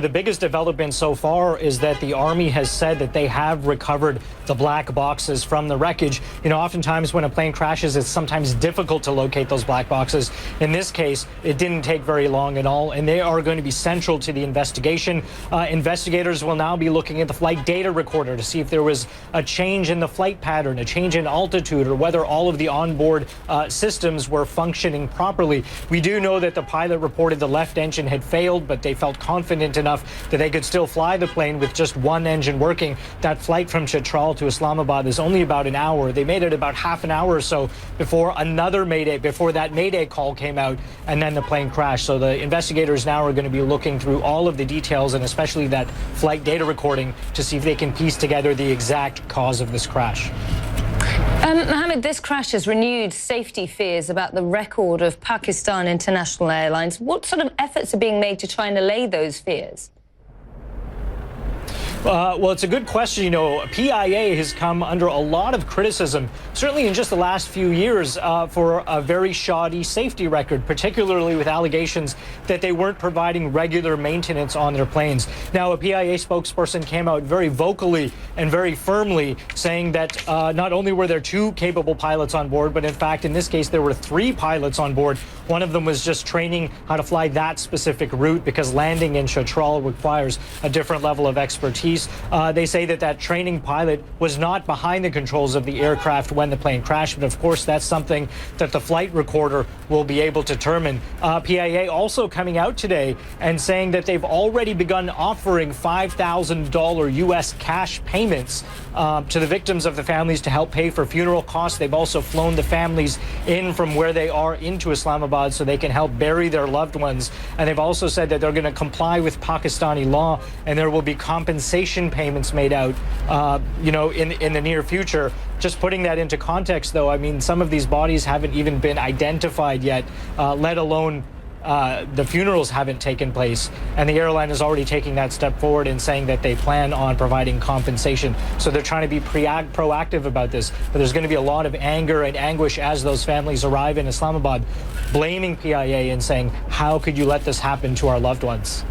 The biggest development so far is that the Army has said that they have recovered the black boxes from the wreckage. You know, oftentimes when a plane crashes, it's sometimes difficult to locate those black boxes. In this case, it didn't take very long at all, and they are going to be central to the investigation. Investigators will now be looking at the flight data recorder to see if there was a change in the flight pattern, a change in altitude, or whether all of the onboard systems were functioning properly. We do know that the pilot reported the left engine had failed, but they felt confident enough that they could still fly the plane with just one engine working. That flight from Chitral to Islamabad is only about an hour. They made it about half an hour or so before that Mayday call came out, and then the plane crashed. So the investigators now are going to be looking through all of the details, and especially that flight data recording, to see if they can piece together the exact cause of this crash. Mohammed, this crash has renewed safety fears about the record of Pakistan International Airlines. What sort of efforts are being made to try and allay those fears? Well, it's a good question. You know, PIA has come under a lot of criticism, certainly in just the last few years, for a very shoddy safety record, particularly with allegations that they weren't providing regular maintenance on their planes. Now, a PIA spokesperson came out very vocally and very firmly saying that not only were there 2 capable pilots on board, but in fact, in this case, there were 3 pilots on board. One of them was just training how to fly that specific route because landing in Chitral requires a different level of expertise. They say that training pilot was not behind the controls of the aircraft when the plane crashed, but of course that's something that the flight recorder will be able to determine. PIA also coming out today and saying that they've already begun offering $5,000 U.S. cash payments to the victims of the families to help pay for funeral costs. They've also flown the families in from where they are into Islamabad so they can help bury their loved ones. And they've also said that they're going to comply with Pakistani law, and there will be compensation payments made out, you know, in the near future. Just putting that into context, though, I mean, some of these bodies haven't even been identified yet, let alone the funerals haven't taken place, and the airline is already taking that step forward and saying that they plan on providing compensation. So they're trying to be proactive about this, but there's going to be a lot of anger and anguish as those families arrive in Islamabad, blaming PIA and saying, how could you let this happen to our loved ones?